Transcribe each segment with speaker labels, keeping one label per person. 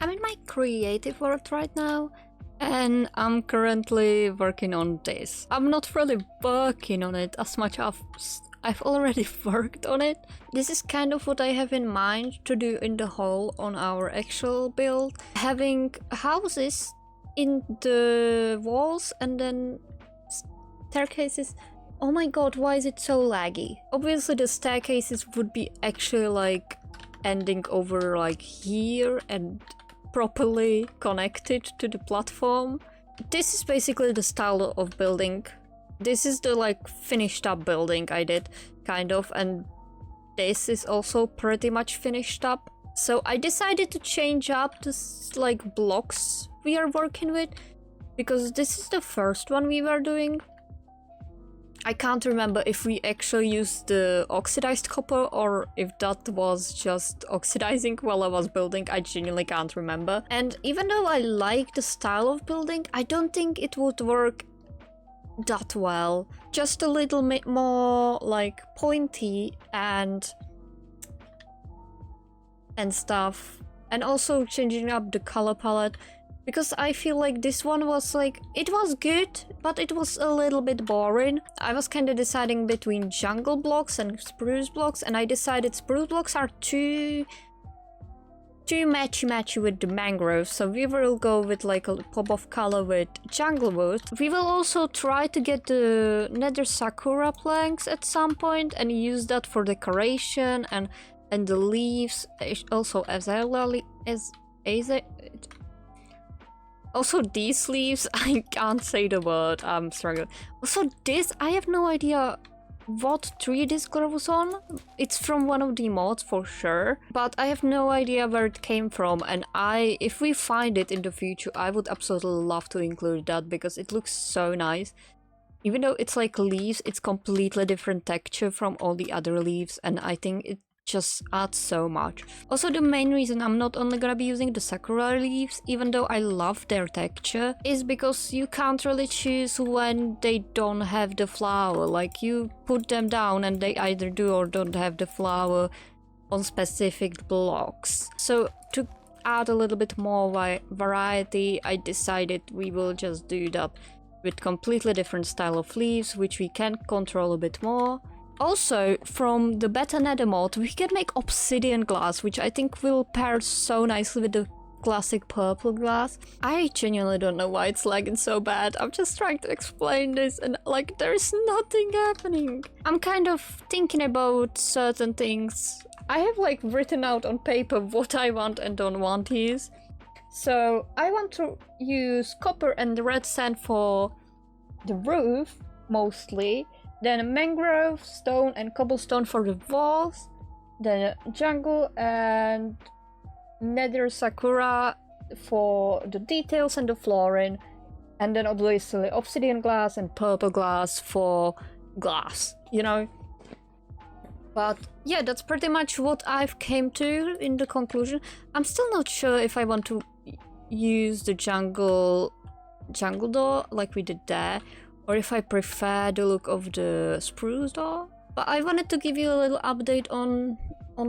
Speaker 1: I'm in my creative world right now, and I'm currently working on this. I'm not really working on it as much as I've already worked on it. This is kind of what I have in mind to do in the whole on our actual build. Having houses in the walls and then staircases. Oh my god, why is it so laggy? Obviously the staircases would be actually like ending over like here and properly connected to the platform. This is basically the style of building. This is the like finished up building I did, kind of, and this is also pretty much finished up. So I decided to change up this like blocks we are working with, because this is the first one we were doing. I can't remember if we actually used the oxidized copper or if that was just oxidizing while I was building. I genuinely can't remember. And even though I like the style of building, I don't think it would work that well. Just a little bit more like pointy and stuff. And also changing up the color palette, because I feel like this one was like, it was good, but it was a little bit boring. I was kind of deciding between jungle blocks and spruce blocks, and I decided spruce blocks are too matchy with the mangrove, so we will go with like a pop of color with jungle wood. We will also try to get the nether sakura planks at some point and use that for decoration, and the leaves, also also these leaves, I can't say the word, I'm struggling. Also this, I have no idea what tree this grows on. It's from one of the mods for sure, but I have no idea where it came from, and if we find it in the future, I would absolutely love to include that because it looks so nice. Even though it's like leaves, it's completely different texture from all the other leaves, and I think it just adds so much. Also, the main reason I'm not only gonna be using the sakura leaves, even though I love their texture, is because you can't really choose when they don't have the flower. Like, you put them down and they either do or don't have the flower on specific blocks. So to add a little bit more variety, I decided we will just do that with completely different style of leaves, which we can control a bit more. Also, from the beta nether mod, we can make obsidian glass, which I think will pair so nicely with the classic purple glass. I genuinely don't know why it's lagging so bad. I'm just trying to explain this and like there's nothing happening. I'm kind of thinking about certain things. I have like written out on paper what I want and don't want to use. So I want to use copper and red sand for the roof, mostly. Then mangrove, stone and cobblestone for the walls. Then jungle and nether sakura for the details and the flooring. And then obviously obsidian glass and purple glass for glass, you know? But yeah, that's pretty much what I've came to in the conclusion. I'm still not sure if I want to use the jungle door like we did there, or if I prefer the look of the spruce door. But I wanted to give you a little update on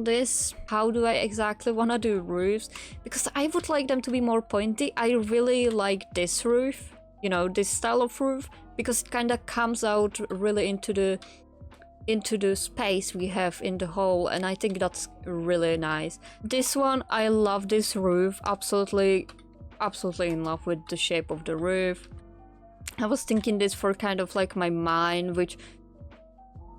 Speaker 1: this. How do I exactly want to do roofs? Because I would like them to be more pointy. I really like this roof, you know, this style of roof, because it kind of comes out really into the space we have in the hole, and I think that's really nice. This one, I love this roof, absolutely in love with the shape of the roof. I was thinking this for kind of like my mine, which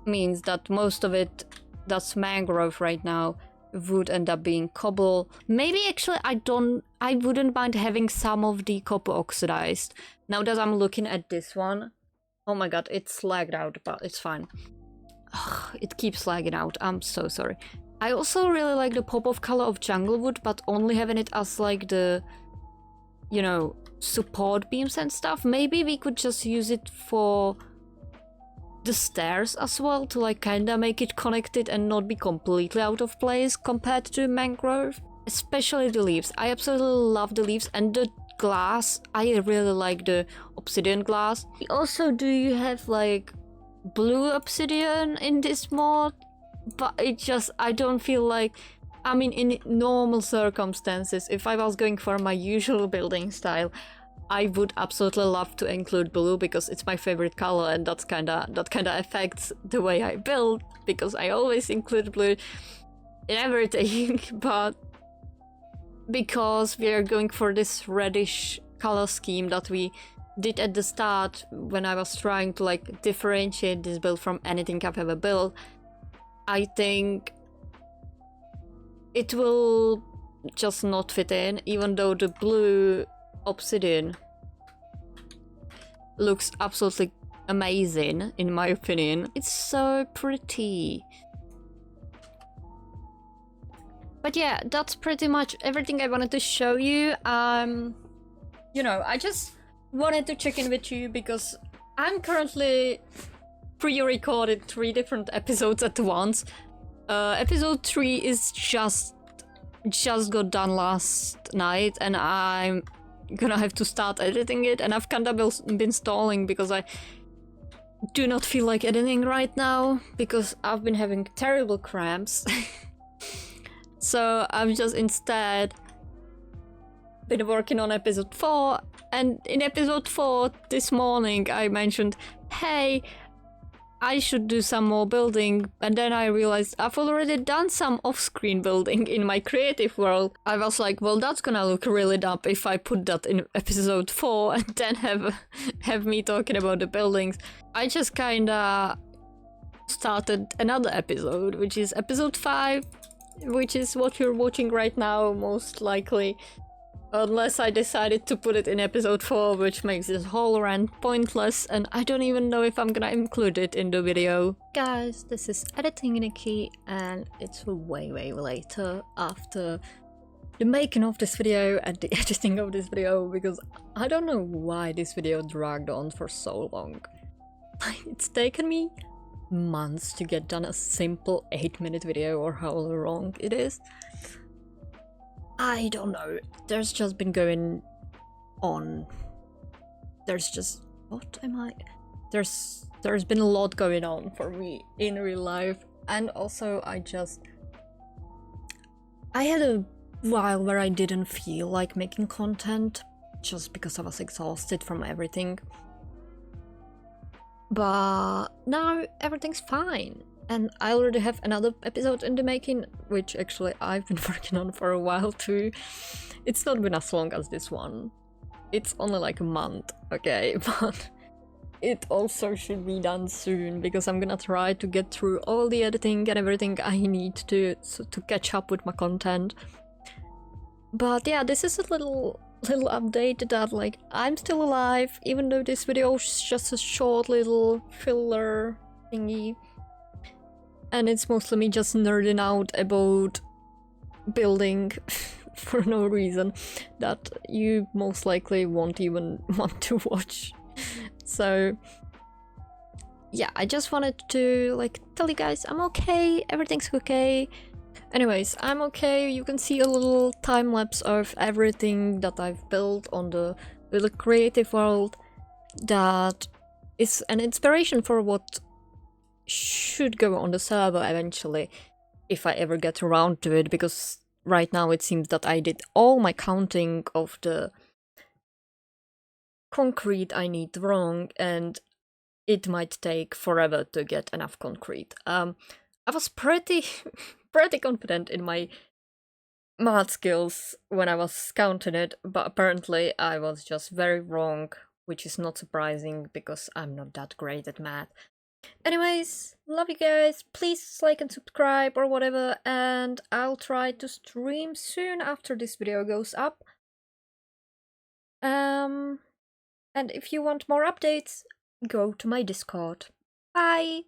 Speaker 1: means that most of it that's mangrove right now would end up being cobble. Maybe actually I wouldn't mind having some of the copper oxidized. Now that I'm looking at this one, oh my god, it's lagged out, but it's fine. Ugh, it keeps lagging out, I'm so sorry. I also really like the pop of color of jungle wood, but only having it as like the, you know, support beams and stuff. Maybe we could just use it for the stairs as well, to like kinda make it connected and not be completely out of place compared to mangrove. Especially the leaves. I absolutely love the leaves, and the glass, I really like the obsidian glass. Also, do you have like blue obsidian in this mod? But I don't feel like I mean, in normal circumstances, if I was going for my usual building style, I would absolutely love to include blue because it's my favorite color, and that kinda affects the way I build, because I always include blue in everything. But because we are going for this reddish color scheme that we did at the start when I was trying to like differentiate this build from anything I've ever built, I think it will just not fit in, even though the blue obsidian looks absolutely amazing in my opinion. It's so pretty. But yeah, that's pretty much everything I wanted to show you. You know, I just wanted to check in with you because I'm currently pre-recorded 3 different episodes at once. Episode 3 is just got done last night, and I'm gonna have to start editing it, and I've kind of been stalling because I do not feel like editing right now because I've been having terrible cramps. So I've just instead been working on episode 4, and in episode 4 this morning I mentioned, hey, I should do some more building, and then I realized I've already done some off-screen building in my creative world. I was like, well, that's gonna look really dumb if I put that in episode 4 and then have me talking about the buildings. I just kinda started another episode, which is episode 5, which is what you're watching right now, most likely. Unless I decided to put it in episode 4, which makes this whole rant pointless, and I don't even know if I'm gonna include it in the video. Guys, this is Editing Nikki, and it's way later after the making of this video and the editing of this video, because I don't know why this video dragged on for so long. It's taken me months to get done a simple 8-minute video, or however long it is. I don't know. There's just been going on. There's just... what am I? There's been a lot going on for me in real life, and also I had a while where I didn't feel like making content just because I was exhausted from everything. But now everything's fine. And I already have another episode in the making, which actually I've been working on for a while too. It's not been as long as this one. It's only like a month, okay? But it also should be done soon, because I'm gonna try to get through all the editing and everything I need to catch up with my content. But yeah, this is a little update that like I'm still alive, even though this video is just a short little filler thingy. And it's mostly me just nerding out about building for no reason that you most likely won't even want to watch. So yeah, I just wanted to like tell you guys I'm okay, everything's okay. Anyways, I'm okay. You can see a little time lapse of everything that I've built on the little creative world that is an inspiration for what should go on the server eventually, if I ever get around to it, because right now it seems that I did all my counting of the concrete I need wrong, and it might take forever to get enough concrete. I was pretty confident in my math skills when I was counting it, but apparently I was just very wrong, which is not surprising because I'm not that great at math. Anyways, love you guys, please like and subscribe or whatever, and I'll try to stream soon after this video goes up. And if you want more updates, go to my Discord. Bye!